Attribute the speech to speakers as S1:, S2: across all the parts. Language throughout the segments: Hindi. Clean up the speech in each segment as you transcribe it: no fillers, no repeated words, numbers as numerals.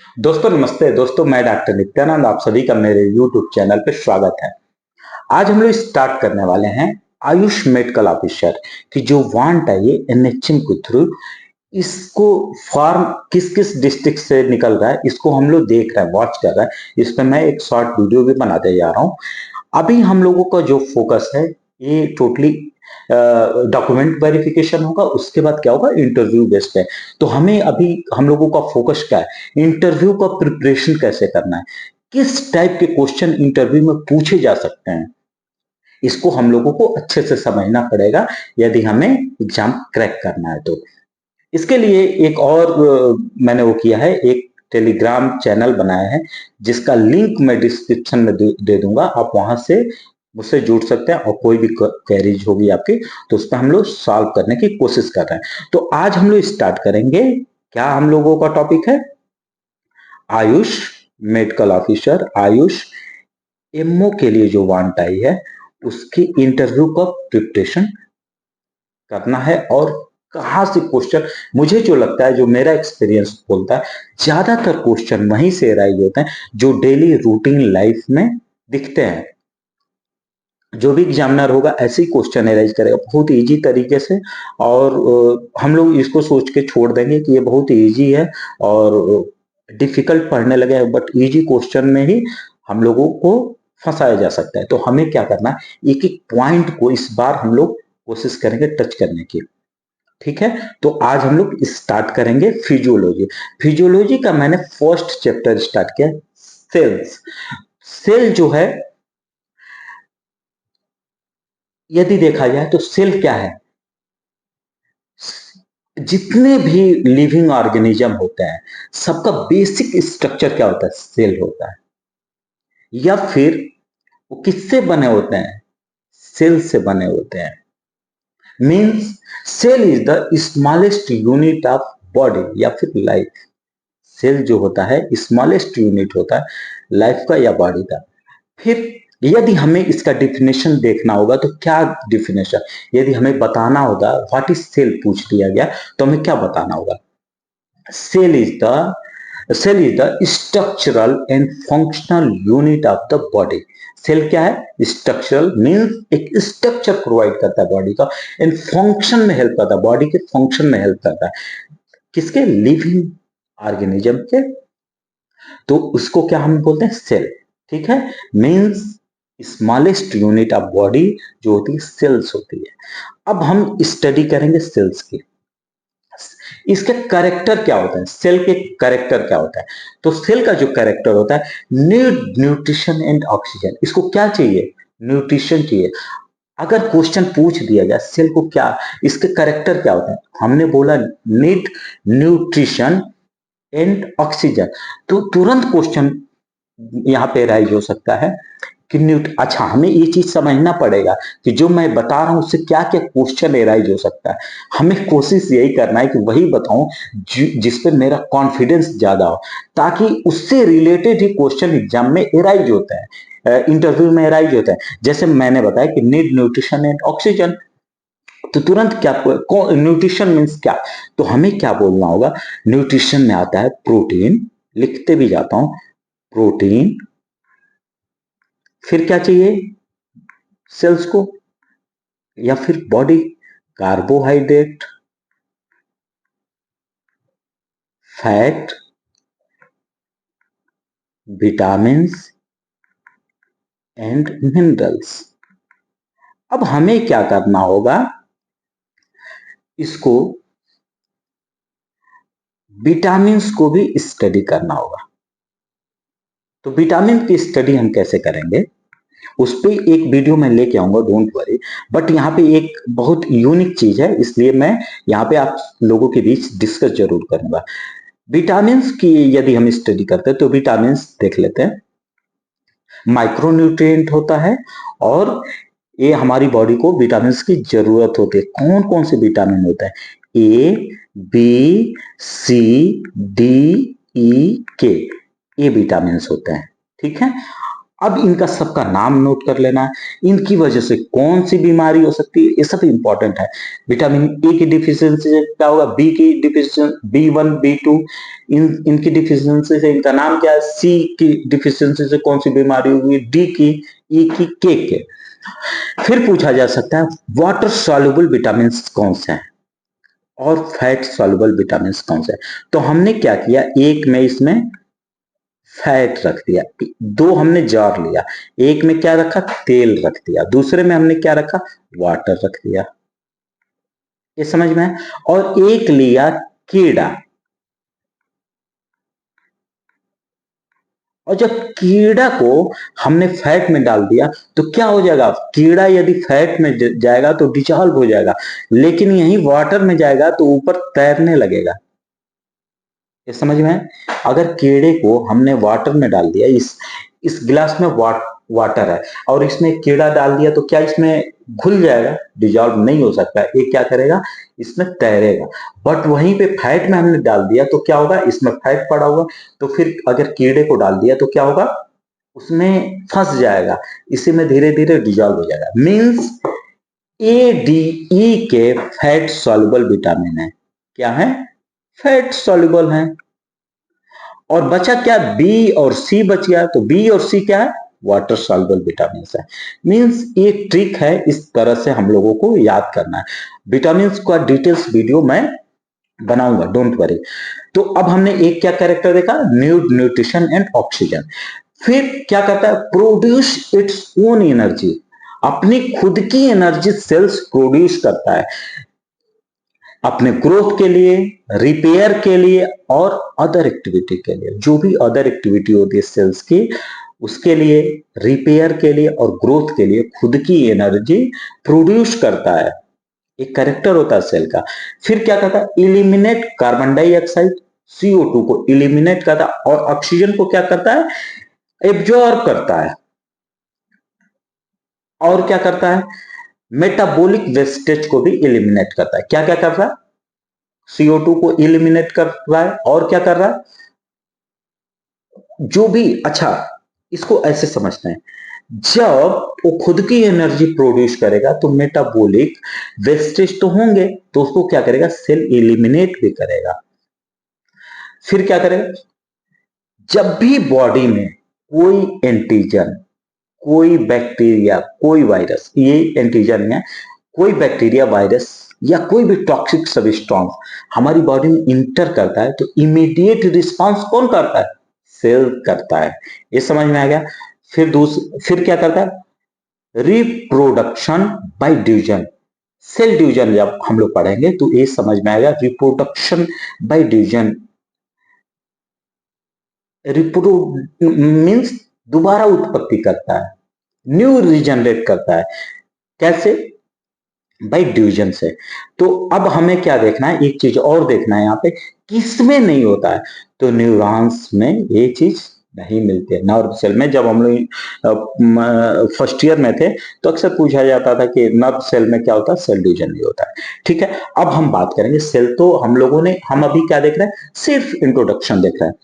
S1: दोस्तों नमस्ते। दोस्तों मैं डॉक्टर नित्यानंद, आप सभी का मेरे YouTube चैनल पे स्वागत है। आज हम लोग स्टार्ट करने वाले हैं आयुष मेडिकल ऑफिसर की जो वांट है ये एनएचएम के थ्रू। इसको फॉर्म किस किस डिस्ट्रिक्ट से निकल रहा है इसको हम लोग देख रहे हैं, वॉच कर रहे हैं। इस पे मैं एक शॉर्ट वीडियो भी बनाते जा रहा हूँ। अभी हम लोगों का जो फोकस है ये टोटली डॉक्यूमेंट वेरिफिकेशन होगा। उसके बाद क्या होगा, इंटरव्यू बेस्ड है। तो हमें अभी हम लोगों का फोकस क्या है, इंटरव्यू का प्रिपरेशन कैसे करना है, किस टाइप के क्वेश्चन इंटरव्यू में पूछे जा सकते हैं, इसको हम लोगों को अच्छे से समझना पड़ेगा यदि हमें एग्जाम क्रैक करना है तो। इसके लिए एक और मैंने वो किया है, एक टेलीग्राम चैनल बनाया है जिसका लिंक मैं डिस्क्रिप्शन में दे दूंगा। आप वहां से मुझसे जुड़ सकते हैं और कोई भी क्वेरीज होगी आपकी तो उस पर हम लोग सॉल्व करने की कोशिश कर रहे हैं। तो आज हम लोग स्टार्ट करेंगे। क्या हम लोगों का टॉपिक है, Ayush medical officer. Ayush MO के लिए जो वांट आई है उसकी इंटरव्यू का प्रिपरेशन करना है। और कहाँ से क्वेश्चन, मुझे जो लगता है, जो मेरा एक्सपीरियंस बोलता है, ज्यादातर क्वेश्चन वहीं से राइज होते हैं जो डेली रूटीन लाइफ में दिखते हैं। जो भी एग्जामिनर होगा ऐसे ही क्वेश्चन एराइज करेगा बहुत इजी तरीके से। और हम लोग इसको सोच के छोड़ देंगे कि ये बहुत इजी है और डिफिकल्ट पढ़ने लगे, बट इजी क्वेश्चन में ही हम लोगों को फंसाया जा सकता है। तो हमें क्या करना है, एक एक पॉइंट को इस बार हम लोग कोशिश करेंगे टच करने की। ठीक है, तो आज हम लोग स्टार्ट करेंगे फिजियोलॉजी। फिजियोलॉजी का मैंने फर्स्ट चैप्टर स्टार्ट किया, सेल्स। सेल जो है, यदि देखा जाए तो सेल क्या है, जितने भी लिविंग ऑर्गेनिज्म होते हैं सबका बेसिक स्ट्रक्चर क्या होता है, सेल होता है। या फिर वो किससे बने होते हैं, सेल से बने होते हैं। Means cell is the smallest unit of body या फिर लाइफ। सेल जो होता है स्मॉलेस्ट यूनिट होता है लाइफ का या बॉडी का। फिर यदि हमें इसका डिफिनेशन देखना होगा तो क्या डिफिनेशन, यदि हमें बताना होगा व्हाट इज सेल पूछ दिया गया तो हमें क्या बताना होगा। Cell is the cell is the structural and functional unit of the body. Cell क्या है, स्ट्रक्चरल मीन्स एक स्ट्रक्चर प्रोवाइड करता है बॉडी का, एंड फंक्शन में हेल्प करता है, बॉडी के फंक्शन में हेल्प करता है। किसके, लिविंग ऑर्गेनिज्म के। तो उसको क्या हम बोलते हैं, सेल। ठीक है, means smallest unit of body जो होती है सेल्स होती है। अब हम स्टडी करेंगे सेल्स की, इसके करेक्टर क्या होता है, सेल के करेक्टर क्या होता है। तो सेल का जो करेक्टर होता है, नीड न्यूट्रिशन एंड ऑक्सीजन। इसको क्या चाहिए, न्यूट्रिशन चाहिए। अगर क्वेश्चन पूछ दिया जाए सेल को क्या, इसके करेक्टर क्या होता है, हमने बोला नीड न्यूट्रिशन एंड ऑक्सीजन, तो तुरंत क्वेश्चन यहाँ पे राइज हो सकता है कि अच्छा हमें ये चीज समझना पड़ेगा कि जो मैं बता रहा हूं उससे क्या क्या क्वेश्चन एराइज हो सकता है। हमें कोशिश यही करना है कि वही बताऊं जिसपे मेरा कॉन्फिडेंस ज्यादा हो, ताकि उससे रिलेटेड ही क्वेश्चन एग्जाम में एराइज होते हैं, इंटरव्यू में एराइज होते हैं। जैसे मैंने बताया कि नीड न्यूट्रिशन एंड ऑक्सीजन, तो तुरंत क्या, न्यूट्रिशन मीन्स क्या, तो हमें क्या बोलना होगा। न्यूट्रिशन में आता है प्रोटीन, लिखते भी जाता हूं, प्रोटीन। फिर क्या चाहिए सेल्स को या फिर body, carbohydrate, fat, vitamins and minerals. अब हमें क्या करना होगा, इसको विटामिन्स को भी स्टडी करना होगा। तो विटामिन की स्टडी हम कैसे करेंगे, उस पर एक वीडियो मैं लेके आऊंगा, डोंट वरी। बट यहाँ पे एक बहुत यूनिक चीज है, इसलिए मैं यहाँ पे आप लोगों के बीच डिस्कस जरूर करूंगा। विटामिन्स की यदि हम स्टडी करते हैं तो विटामिन्स देख लेते हैं। माइक्रोन्यूट्रिएंट होता है और ये हमारी बॉडी को विटामिन की जरूरत होती है। कौन कौन से विटामिन होते हैं, A B C D E के, ये विटामिन होते हैं। ठीक है, अब इनका सबका नाम नोट कर लेना है, इनकी वजह से कौन सी बीमारी हो सकती है, ये सब इंपॉर्टेंट है। विटामिन ए की डिफिशियंसी से क्या होगा, बी की डिफिशियंसी, B1 B2, इनकी डिफिशियंसी से इनका नाम क्या है, सी की डिफिशियंसी से कौन सी बीमारी होगी, डी की, ई की, के। फिर पूछा जा सकता है वाटर सॉल्युबल विटामिन कौन से हैं और फैट सॉल्युबल विटामिन कौन से हैं। तो हमने क्या किया, एक में इसमें फैट रख दिया, दो हमने जार लिया, एक में क्या रखा, तेल रख दिया, दूसरे में हमने क्या रखा, वाटर रख दिया। ये समझ में है। और एक लिया कीड़ा, और जब कीड़ा को हमने फैट में डाल दिया तो क्या हो जाएगा, कीड़ा यदि फैट में जाएगा तो डिजॉल्व हो जाएगा, लेकिन यही वाटर में जाएगा तो ऊपर तैरने लगेगा। ये समझ में है। अगर कीड़े को हमने वाटर में डाल दिया, इस गिलास में वाटर है और इसमें कीड़ा डाल दिया तो क्या इसमें घुल जाएगा, डिजॉल्व नहीं हो सकता, ये क्या करेगा, इसमें तैरेगा। बट वहीं पे फैट में हमने डाल दिया तो क्या होगा, इसमें फैट पड़ा हुआ, तो फिर अगर कीड़े को डाल दिया तो क्या होगा, उसमें फंस जाएगा, इसी में धीरे धीरे डिजॉल्व हो जाएगा। मींस ए डी ई के फैट सॉल्युबल विटामिन है, क्या है, फैट सॉल्युबल है। और बचा क्या, बी और सी बच गया, तो बी और सी क्या है, वाटर सॉल्युबल विटामिन है। मींस ये ट्रिक है, इस तरह से हम लोगों को याद करना है। विटामिन का डिटेल्स वीडियो मैं बनाऊंगा, डोंट वरी। तो अब हमने एक क्या कैरेक्टर देखा, न्यूट्रिशन एंड ऑक्सीजन। फिर क्या करता है, प्रोड्यूस इट्स ओन एनर्जी, अपनी खुद की एनर्जी सेल्स प्रोड्यूस करता है अपने ग्रोथ के लिए, रिपेयर के लिए और अदर एक्टिविटी के लिए। जो भी अदर एक्टिविटी होती है सेल्स की, उसके लिए, रिपेयर के लिए और ग्रोथ के लिए खुद की एनर्जी प्रोड्यूस करता है, एक कैरेक्टर होता है सेल का। फिर क्या करता है, इलिमिनेट कार्बन डाइऑक्साइड, CO2 को इलिमिनेट करता है, और ऑक्सीजन को क्या करता है, एब्जॉर्ब करता है। और क्या करता है, मेटाबॉलिक वेस्टेज को भी इलिमिनेट करता है। क्या क्या कर रहा है, CO2 को इलिमिनेट कर रहा है, और क्या कर रहा है, जो भी, अच्छा इसको ऐसे समझते हैं, जब वो खुद की एनर्जी प्रोड्यूस करेगा तो मेटाबॉलिक वेस्टेज तो होंगे, तो उसको क्या करेगा, सेल इलिमिनेट भी करेगा। फिर क्या करेगा, जब भी बॉडी में कोई एंटीजन, कोई बैक्टीरिया, कोई वायरस, ये एंटीजन है, कोई बैक्टीरिया, वायरस या कोई भी टॉक्सिक सब्सटेंस हमारी बॉडी में इंटर करता है तो इमीडिएट रिस्पांस कौन करता है, सेल करता है। ये समझ में आ गया। फिर क्या करता है, reproduction by division, cell division जब हम लोग पढ़ेंगे तो ये समझ में आएगा, reproduction by division, repro means दोबारा उत्पत्ति करता है, न्यू रीजनरेट करता है, कैसे, बाई डिवीजन से। तो अब हमें क्या देखना है, एक चीज और देखना है यहाँ पे, किसमें नहीं होता है, तो न्यूरॉन्स में ये चीज नहीं मिलती है। नर्व सेल में जब हम लोग फर्स्ट ईयर में थे तो अक्सर पूछा जाता था कि नर्व सेल में क्या होता है, सेल डिवीजन नहीं होता है। ठीक है, अब हम बात करेंगे सेल। तो हम लोगों ने, हम अभी क्या देख रहे हैं, सिर्फ इंट्रोडक्शन देख रहे हैं।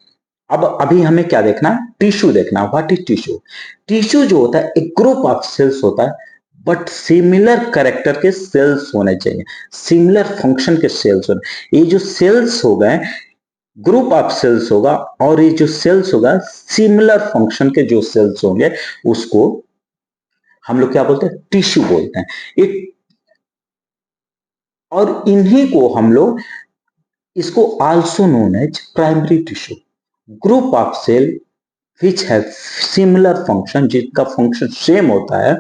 S1: अब अभी हमें क्या देखना है, टिश्यू देखना है। व्हाट इज टिश्यू, टिश्यू जो होता है एक ग्रुप ऑफ सेल्स होता है, बट सिमिलर कैरेक्टर के सेल्स होने चाहिए, सिमिलर फंक्शन के सेल्स होने। ये जो सेल्स हो गए, ग्रुप ऑफ सेल्स होगा, और ये जो सेल्स होगा सिमिलर फंक्शन के जो सेल्स होंगे, उसको हम लोग क्या बोलते हैं, टिश्यू बोलते हैं। एक, और इन्हीं को हम लोग, इसको also known as primary tissue, group of cell which have similar function, जिसका फंक्शन सेम होता है,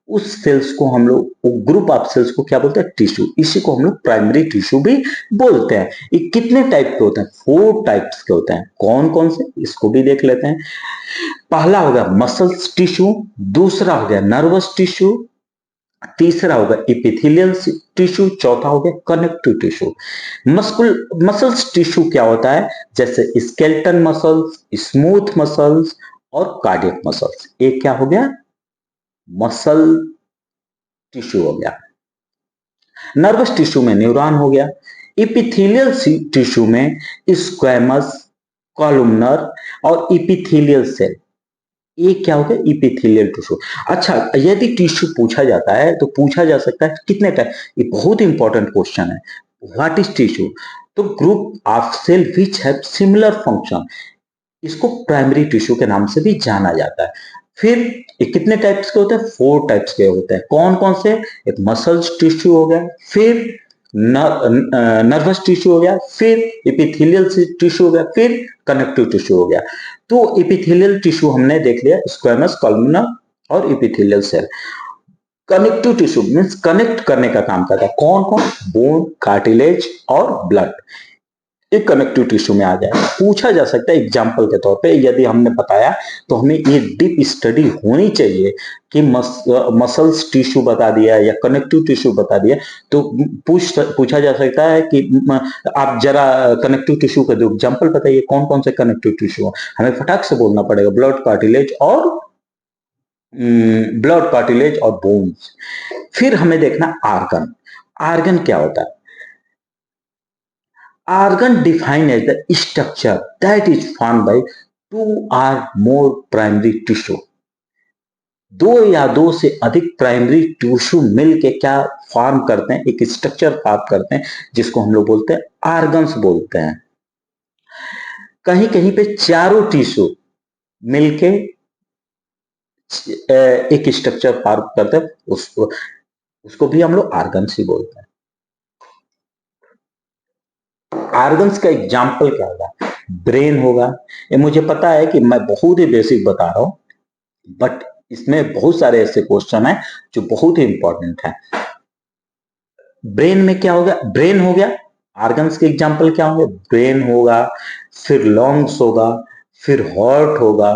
S1: उस सेल्स को हम लोग, ग्रुप ऑफ सेल्स को क्या बोलते हैं, टिश्यू। इसी को हम लोग प्राइमरी टिश्यू भी बोलते हैं। ये कितने टाइप के होते हैं, 4 टाइप्स के होते हैं। कौन कौन से, इसको भी देख लेते हैं। पहला हो गया मसल्स टिश्यू, दूसरा हो गया नर्वस टिश्यू, तीसरा हो गया इपिथेलियल टिश्यू, चौथा हो गया कनेक्टिव टिश्यू। मसल्स टिश्यू क्या होता है, जैसे स्केलेटन मसल्स, स्मूथ मसल्स और कार्डियक मसल्स। एक क्या हो गया, मसल टिश्यू हो गया। नर्वस टिश्यू में न्यूरॉन हो गया। इपिथेलियल टिश्यू में स्क्वैमस, कॉलुमनर और इपिथेलियल सेल, ये क्या हो गया, इपिथेलियल टिश्यू। अच्छा, यदि टिश्यू पूछा जाता है तो पूछा जा सकता है कितने टाइप, ये बहुत इंपॉर्टेंट क्वेश्चन है। What is tissue? तो group of cell which have similar function, इसको प्राइमरी टिश्यू के नाम से भी जाना जाता है। फिर ये कितने टाइप्स के होते हैं? 4 टाइप्स के होते हैं। कौन कौन से? एक मसल्स टिश्यू हो गया, फिर नर्वस टिश्यू हो गया, फिर एपिथेलियल टिश्यू हो गया, फिर कनेक्टिव टिश्यू हो गया। तो एपिथेलियल टिश्यू हमने देख लिया, स्क्वेमस, कॉलमनर और epithelial cell. Connective tissue means connect करने का काम करता है। कौन कौन? बोन, कार्टिलेज और ब्लड, एक कनेक्टिव टिश्यू में आ जाए। पूछा जा सकता है एग्जाम्पल के तौर पे, यदि हमने बताया तो हमें ये डीप स्टडी होनी चाहिए कि मसल्स टिश्यू बता दिया या कनेक्टिव टिश्यू बता दिया, तो पूछा जा सकता है कि आप जरा कनेक्टिव टिश्यू का दो एग्जाम्पल बताइए, कौन कौन से कनेक्टिव टिश्यू। हमें फटाक से बोलना पड़ेगा, ब्लड कार्टिलेज और बोन्स। फिर हमें देखना आर्गन। आर्गन क्या होता है? Organ defined as the structure that is formed by two or more primary tissue. दो या दो से अधिक प्राइमरी टिश्यू मिलके क्या फॉर्म करते हैं? एक स्ट्रक्चर फॉर्म करते हैं, जिसको हम लोग बोलते हैं आर्गन्स बोलते हैं। कहीं कहीं पे चारों टिश्यू मिलके एक स्ट्रक्चर फॉर्म करते हैं, उसको भी हम लोग आर्गन्स ही बोलते हैं। आर्गन्स का एग्जाम्पल क्या होगा? ब्रेन होगा। ये मुझे पता है कि मैं बहुत ही बेसिक बता रहा हूं, बट इसमें बहुत सारे ऐसे क्वेश्चन हैं जो बहुत ही इंपॉर्टेंट है। ब्रेन में क्या होगा? ब्रेन हो गया। आर्गन्स के एग्जाम्पल क्या होंगे? ब्रेन होगा, फिर लंग्स होगा, फिर हार्ट होगा,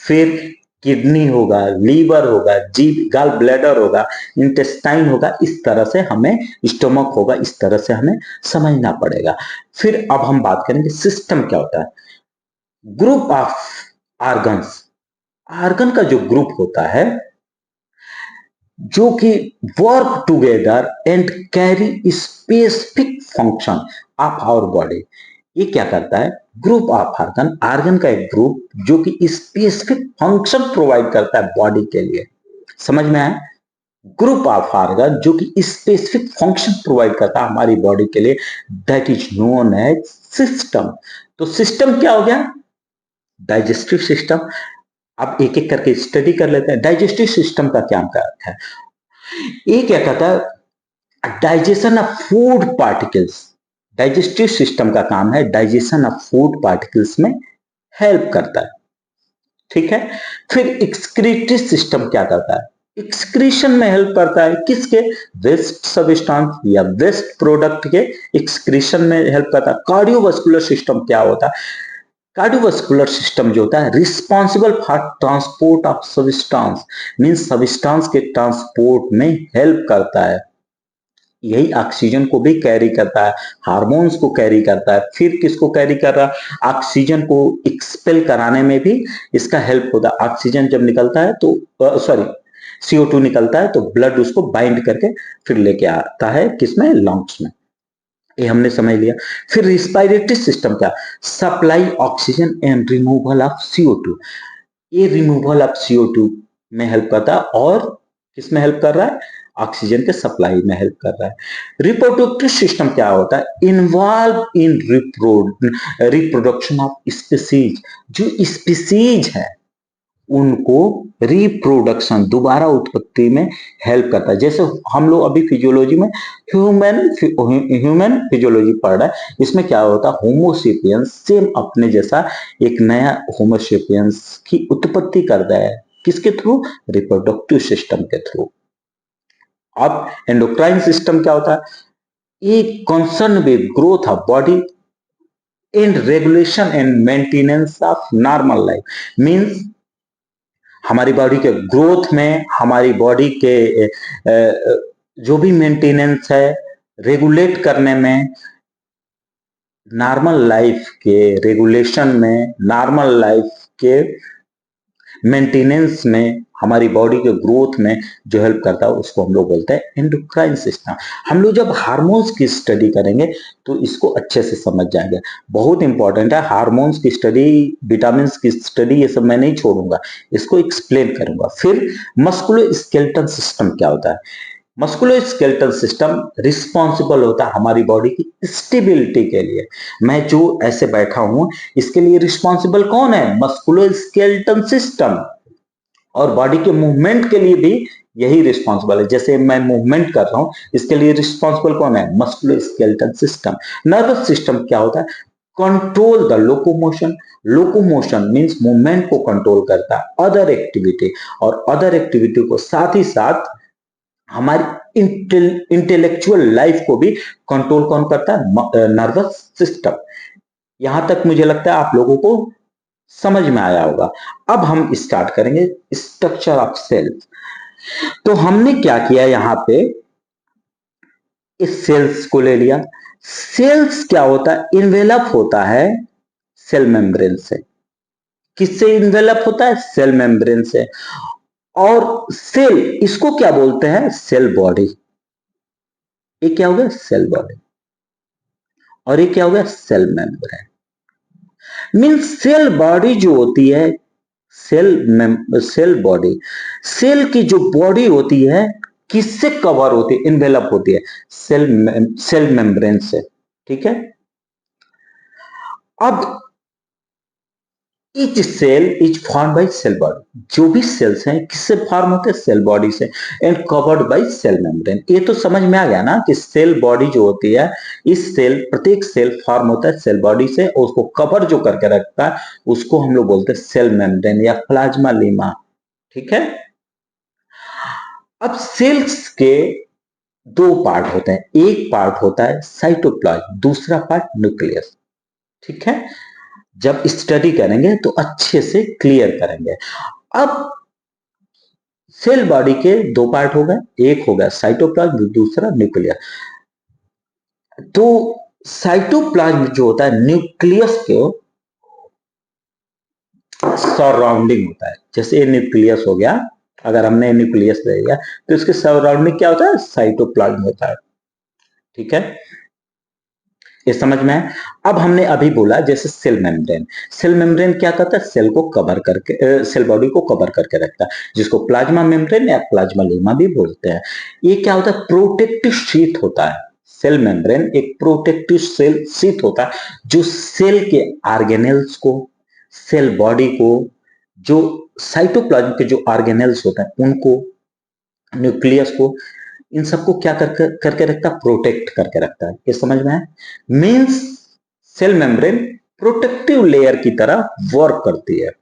S1: फिर किडनी होगा, लीवर होगा, जीभ, गाल ब्लैडर होगा, इंटेस्टाइन होगा। इस तरह से हमें स्टमक होगा, इस तरह से हमें समझना पड़ेगा। फिर अब हम बात करेंगे सिस्टम क्या होता है। ग्रुप ऑफ आर्गन्स, आर्गन का जो ग्रुप होता है जो कि work together and carry specific function of our body. ये क्या करता है? ग्रुप ऑफ आर्गन, आर्गन का एक ग्रुप जो कि स्पेसिफिक फंक्शन प्रोवाइड करता है बॉडी के लिए। समझ में आया? ग्रुप ऑफ आर्गन जो कि स्पेसिफिक फंक्शन प्रोवाइड करता है हमारी बॉडी के लिए, that is known as system. तो सिस्टम क्या हो गया? Digestive system. अब एक एक करके स्टडी कर लेते हैं। डाइजेस्टिव सिस्टम का क्या अर्थ है? ये क्या कहता है? Digestion of food particles. Digestive system का काम है डाइजेशन ऑफ फूड पार्टिकल्स में हेल्प करता है। ठीक है। फिर एक्सक्रीटरी सिस्टम क्या करता है? एक्सक्रीशन में हेल्प करता है। किसके? वेस्ट सबस्टांस या वेस्ट प्रोडक्ट के एक्सक्रीशन में हेल्प करता है। कार्डियोवास्कुलर सिस्टम क्या होता है? कार्डियोवास्कुलर सिस्टम जो होता है responsible for transport of substance, means substance के ट्रांसपोर्ट में हेल्प करता है। यही ऑक्सीजन को भी कैरी करता है, हार्मोन्स को कैरी करता है। फिर किसको कैरी कर रहा है? ऑक्सीजन को एक्सपेल कराने में भी इसका हेल्प होता है। ऑक्सीजन जब निकलता है तो सॉरी CO2 निकलता है तो ब्लड उसको बाइंड करके फिर लेके आता है किसमें? लंग्स में। ये हमने समझ लिया। फिर रिस्पायरेटरी सिस्टम क्या? Supply oxygen and removal of CO2। ये रिमूवल ऑफ CO2 में हेल्प करता है और किस में हेल्प कर रहा है? ऑक्सीजन के सप्लाई में हेल्प कर रहा है। रिप्रोडक्टिव सिस्टम क्या होता है? Involve in reproduction of species. जो स्पीसीज है उनको रिप्रोडक्शन, दोबारा उत्पत्ति में हेल्प करता है। जैसे हम लोग अभी फिजियोलॉजी में ह्यूमन फिजियोलॉजी पढ़ रहा है, इसमें क्या होता है? होमोसेपियंस सेम अपने जैसा एक नया होमोसेपियंस की उत्पत्ति करता है। किसके थ्रू? रिप्रोडक्टिव सिस्टम के थ्रू। अब एंडोक्राइन सिस्टम क्या होता है? ये concern with growth of body and regulation and maintenance of normal life. Means हमारी बॉडी के ग्रोथ में, हमारी बॉडी के जो भी मेंटेनेंस है, रेगुलेट करने में, नॉर्मल लाइफ के रेगुलेशन में, नॉर्मल लाइफ के मेंटेनेंस में हमारी बॉडी के ग्रोथ में जो हेल्प करता है उसको हम लोग बोलते हैं एंडोक्राइन सिस्टम। हम लोग जब हार्मोन्स की स्टडी करेंगे तो इसको अच्छे से समझ जाएंगे। बहुत इंपॉर्टेंट है हार्मोन्स की स्टडी, विटामिन की स्टडी, ये सब मैं नहीं छोड़ूंगा, इसको एक्सप्लेन करूंगा। फिर मस्कुलो स्केलेटल सिस्टम क्या होता है? मस्कुलो स्केलेटल सिस्टम रिस्पॉन्सिबल होता है हमारी बॉडी की स्टेबिलिटी के लिए। मैं जो ऐसे बैठा हूं इसके लिए रिस्पॉन्सिबल कौन है? मस्कुलो स्केलेटल सिस्टम। और बॉडी के मूवमेंट के लिए भी यही रिस्पॉन्सिबल है। जैसे मैं मूवमेंट कर रहा हूं इसके लिए रिस्पॉन्सिबल कौन है? मस्कुलो स्केलेटल सिस्टम। नर्वस सिस्टम क्या होता है? Control the locomotion. Locomotion means movement को कंट्रोल करता है, अदर एक्टिविटी, और अदर एक्टिविटी को साथ ही साथ हमारी इंटेलेक्चुअल लाइफ को भी कंट्रोल कौन करता है? Nervous system. यहां तक मुझे लगता है आप लोगों को समझ में आया होगा। अब हम स्टार्ट करेंगे स्ट्रक्चर ऑफ सेल्स। तो हमने क्या किया यहां पे, इस सेल्स को ले लिया। सेल्स क्या होता है? इन्वेलप होता है सेल मेम्ब्रेन से। किससे इन्वेलप होता है? सेल मेम्ब्रेन से। और सेल, इसको क्या बोलते हैं? Cell body. ये क्या हो गया? Cell body. और ये क्या हो गया? Cell membrane. Means cell body जो होती है, सेल बॉडी, सेल की जो बॉडी होती है किससे कवर होती है? इन्वेलप होती है सेल मेम्ब्रेन से। ठीक है। अब each cell is form by cell body. जो भी सेल्स हैं किससे फॉर्म होते हैं? सेल बॉडी से। And covered by cell membrane. ये तो समझ में आ गया ना कि सेल बॉडी जो होती है, इस सेल, प्रत्येक सेल फॉर्म होता है सेल बॉडी से, और उसको कवर जो करके रखता है उसको हम लोग बोलते हैं सेल मेम्ब्रेन या प्लाज्मा लीमा। ठीक है। अब सेल्स के दो पार्ट होते हैं। एक पार्ट होता है साइटोप्लाज्म, दूसरा पार्ट न्यूक्लियस। ठीक है। जब स्टडी करेंगे तो अच्छे से क्लियर करेंगे। अब सेल बॉडी के दो पार्ट हो गए, एक हो गया साइटोप्लाज्म, दूसरा न्यूक्लियस। तो साइटोप्लाज्म जो होता है न्यूक्लियस के सराउंडिंग होता है। जैसे ये न्यूक्लियस हो गया, अगर हमने न्यूक्लियस ले लिया तो इसके सराउंडिंग क्या होता है? साइटोप्लाज्म होता है। ठीक है। ये समझ में है। अब हमने अभी बोला जैसे सेल मेम्ब्रेन। सेल मेम्ब्रेन क्या करता है? सेल को कवर करके, सेल बॉडी को कवर करके रखता है, जिसको प्लाज्मा मेम्ब्रेन या प्लाज्मा लीमा भी बोलते हैं। ये क्या होता है? प्रोटेक्टिव शीट होता है। सेल मेम्ब्रेन एक प्रोटेक्टिव सेल शीट होता है जो सेल के ऑर्गेनेल्स को, सेल बॉडी को, जो साइटोप्लाज्म के जो ऑर्गेनेल्स होते हैं उनको, न्यूक्लियस को, इन सबको क्या करके रखता है? प्रोटेक्ट करके रखता है। ये समझ में है? Means cell membrane protective layer की तरह वर्क करती है।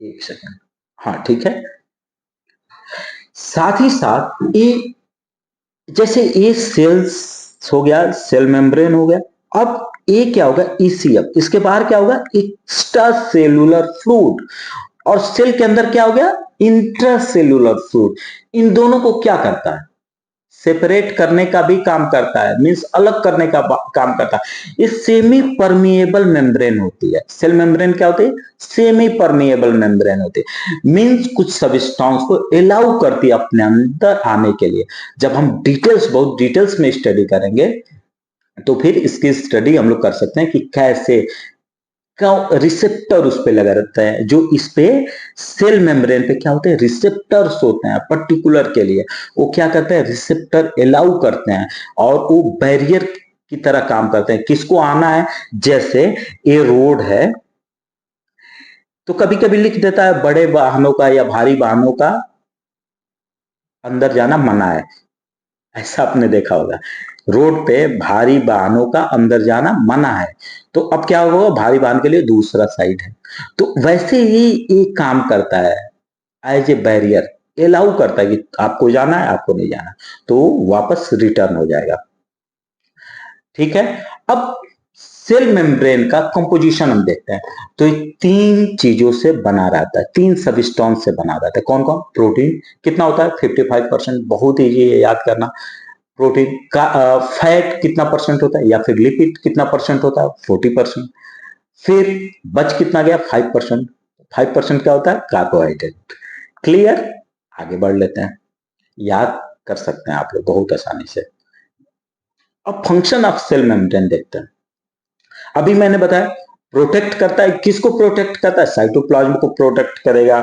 S1: एक सेकंड। हाँ ठीक है। साथ ही साथ ये, जैसे ये सेल्स हो गया, सेल मेम्ब्रेन हो गया। अब ये क्या होगा? ईसीएम। इसके बाहर क्या होगा? Extra cellular fluid. और सेल के अंदर क्या हो गया? Intracellular fluid. इन दोनों को क्या करता है? सेपरेट करने का भी काम करता है, मींस अलग करने का काम करता है। ये सेमी परमिएबल मेम्ब्रेन होती है। सेल मेम्ब्रेन क्या होती है? सेमी परमिएबल मेम्ब्रेन होती है। मींस कुछ सब्सटेंस को अलाउ करती है अपने अंदर आने के लिए। जब हम डिटेल्स, बहुत डिटेल्स में स्टडी करेंगे तो फिर इसकी स्टडी हम लोग कर सकते हैं कि कैसे का रिसेप्टर उस पे लगा रहता है। जो इस पे सेल मेम्ब्रेन पे क्या होते हैं? रिसेप्टर्स होते हैं पर्टिकुलर के लिए। वो क्या करते हैं? रिसेप्टर अलाउ करते हैं और वो बैरियर की तरह काम करते हैं। किसको आना है? जैसे ये रोड है तो कभी कभी लिख देता है बड़े वाहनों का या भारी वाहनों का अंदर जाना मना है। ऐसा आपने देखा होगा, रोड पे भारी वाहनों का अंदर जाना मना है। तो अब क्या होगा? भारी वाहन के लिए दूसरा साइड है। तो वैसे ही ये काम करता है, एज ए बैरियर अलाउ करता है कि आपको जाना है, आपको नहीं जाना, तो वापस रिटर्न हो जाएगा। ठीक है। अब सेल मेम्ब्रेन का कंपोजिशन हम देखते हैं। तो ये तीन चीजों से बना रहता है, तीन सबस्टेंस से बना रहता है। कौन कौन? प्रोटीन कितना होता है? 55%, बहुत ईजी है याद करना। प्रोटीन का फैट कितना परसेंट होता है, या फिर लिपिड कितना परसेंट होता है? 40%। फिर बच कितना गया? 5%। 5% क्या होता है? कार्बोहाइड्रेट। क्लियर? आगे बढ़ लेते हैं, याद कर सकते हैं आप लोग बहुत आसानी से। अब फंक्शन ऑफ सेल मेम्ब्रेन देखते हैं। अभी मैंने बताया प्रोटेक्ट करता है, किसको प्रोटेक्ट करता है? साइटोप्लाज्म को प्रोटेक्ट करेगा,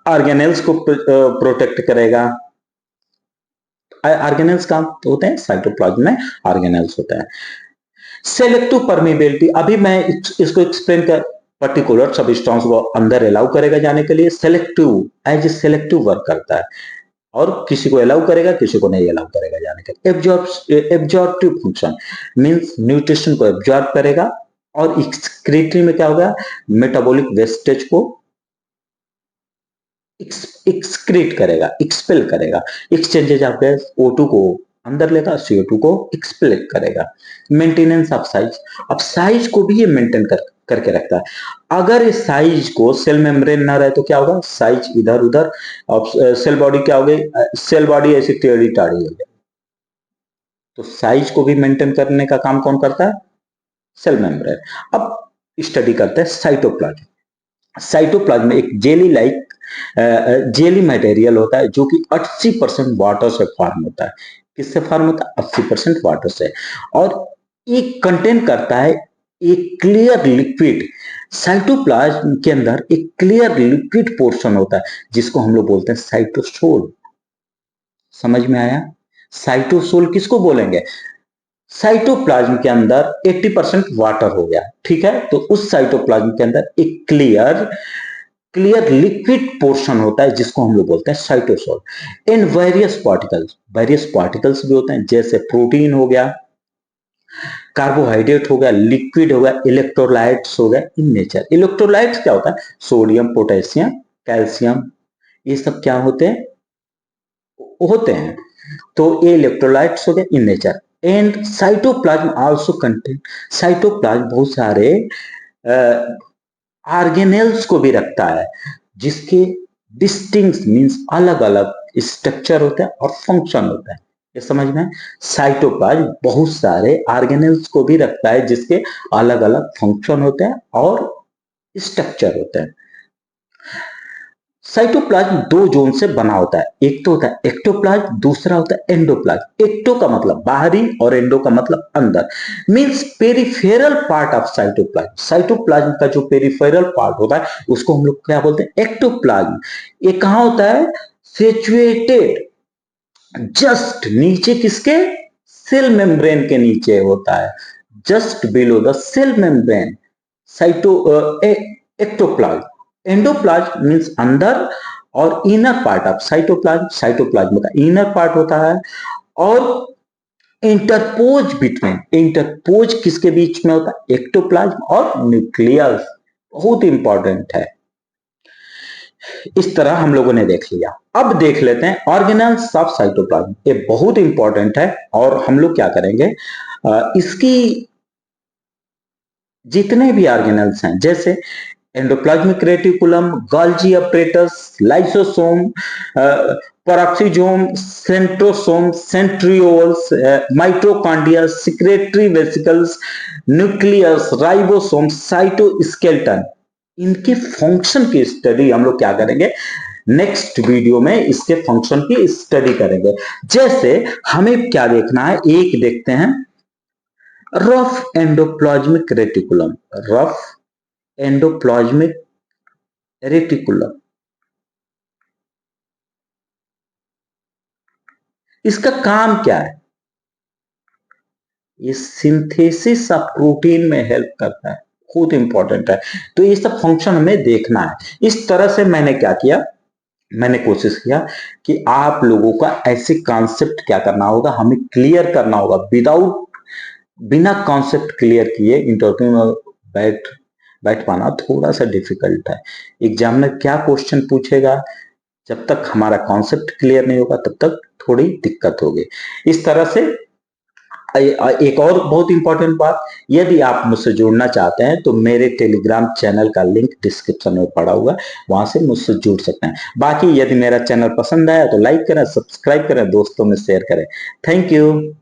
S1: ऑर्गेनेल्स को प्रोटेक्ट करेगा। ऑर्गेनेल्स कहाँ होते हैं? साइटोप्लाज्म में ऑर्गेनेल्स होता है। सेलेक्टिव परमिबिलिटी, अभी मैं इसको एक्सप्लेन कर, पर्टिकुलर सबस्टेंस को अंदर अलाउ करेगा जाने के लिए, selective as a selective work करता है, और किसी को अलाउ करेगा, किसी को नहीं अलाउ करेगा जाने के लिए। एब्जॉर्प्टिव फंक्शन मींस न्यूट्रिशन को एब्जॉर्ब करेगा, और एक्सक्रीटरी में क्या होगा? मेटाबॉलिक वेस्टेज को एक्सक्रीट करेगा, एक्सपेल करेगा। एक्सचेंजेज ऑफ गैस, O2 को अंदर लेगा, CO2 को एक्सपेल करेगा। मेंटेनेंस ऑफ साइज, अब साइज को भी ये मेंटेन करके रखता है। अगर इस साइज को सेल मेम्ब्रेन ना रहे तो क्या होगा? साइज इधर उधर, अब सेल बॉडी क्या हो गई? सेल बॉडी ऐसी टेढ़ी टाढ़ी हो गई। तो साइज को भी मेंटेन करने का काम कौन करता है? Cell membrane. अब स्टडी करते हैं साइटोप्लाज्म। साइटोप्लाज्म एक जेली लाइक जेली मटेरियल होता है जो कि 80% वाटर से फॉर्म होता है। किससे फॉर्म होता है? 80% वाटर से। और ये कंटेन करता है एक क्लियर लिक्विड। साइटोप्लाज्म के अंदर एक क्लियर लिक्विड पोर्शन होता है जिसको हम लोग बोलते हैं साइटोसोल। समझ में आया? साइटोसोल किसको बोलेंगे? साइटोप्लाज्म के अंदर 80% वाटर हो गया, ठीक है, तो उस साइटोप्लाज्म के अंदर एक क्लियर लिक्विड पोर्शन होता है जिसको हम लोग बोलते हैं साइटोसोल। इन वेरियस पार्टिकल्स भी होते हैं, जैसे प्रोटीन हो गया, कार्बोहाइड्रेट हो गया, लिक्विड हो गया, इलेक्ट्रोलाइट्स हो गया। इन नेचर इलेक्ट्रोलाइट्स क्या होता है? सोडियम, पोटेशियम, कैल्शियम, ये सब क्या होते हैं। तो ये इलेक्ट्रोलाइट्स हो गए in nature. And cytoplasm also contain, cytoplasm बहुत सारे ऑर्गेनेल्स को भी रखता है जिसके डिस्टिंक्ट मींस अलग अलग स्ट्रक्चर होता है और फंक्शन होता है। ये समझ में? साइटोप्लाज्म बहुत सारे ऑर्गेनेल्स को भी रखता है जिसके अलग अलग फंक्शन होते हैं और स्ट्रक्चर होते हैं। साइटोप्लाज्म दो जोन से बना होता है, एक तो होता है एक्टोप्लाज्म, दूसरा होता है एंडोप्लाज्म। एक्टो का मतलब बाहरी और एंडो का मतलब अंदर, means peripheral part of cytoplasm. Cytoplasm का जो पेरिफेरल पार्ट होता है उसको हम लोग क्या बोलते हैं? एक्टोप्लाज्म। ये कहां होता है? सिचुएटेड जस्ट नीचे, किसके? सेल मेम्ब्रेन के नीचे होता है, just below the cell membrane. Cyto ectoplasm. Endoplasm means अंदर, और inner part of cytoplasm, cytoplasm का इनर पार्ट होता है। और इंटरपोज किसके बीच में होता है? एक्टोप्लाज्म और न्यूक्लियस। बहुत इंपॉर्टेंट है। इस तरह हम लोगों ने देख लिया। अब देख लेते हैं ऑर्गेनेल्स ऑफ साइटोप्लाज्म। ये बहुत इंपॉर्टेंट है, और हम लोग क्या करेंगे, इसकी जितने भी ऑर्गेनेल्स हैं, जैसे endoplasmic reticulum, Golgi apparatus, lysosome, peroxisome, centrosome, centrioles, mitochondria, secretory vesicles, nucleus, ribosome, cytoskeleton, इनके फंक्शन की स्टडी हम लोग क्या करेंगे? नेक्स्ट वीडियो में इसके फंक्शन की स्टडी करेंगे। जैसे हमें क्या देखना है, एक देखते हैं rough endoplasmic reticulum. Rough endoplasmic reticulum, इसका काम क्या है? ये सिंथेसिस ऑफ प्रोटीन में हेल्प करता है, बहुत इंपॉर्टेंट है। तो ये सब फंक्शन हमें देखना है। इस तरह से मैंने क्या किया, मैंने कोशिश किया कि आप लोगों का ऐसे कॉन्सेप्ट क्या करना होगा, हमें क्लियर करना होगा। बिना कॉन्सेप्ट क्लियर किए इंटरव्यू में बैठ पाना थोड़ा सा डिफिकल्ट है। एग्जामिनर क्या क्वेश्चन पूछेगा, जब तक हमारा कॉन्सेप्ट क्लियर नहीं होगा तब तक थोड़ी दिक्कत होगी। इस तरह से एक और बहुत इंपॉर्टेंट बात, यदि आप मुझसे जुड़ना चाहते हैं तो मेरे टेलीग्राम चैनल का लिंक डिस्क्रिप्शन में पड़ा हुआ है, वहां से मुझसे जुड़ सकते हैं। बाकी यदि मेरा चैनल पसंद आया तो लाइक करें, सब्सक्राइब करें, दोस्तों में शेयर करें। Thank you.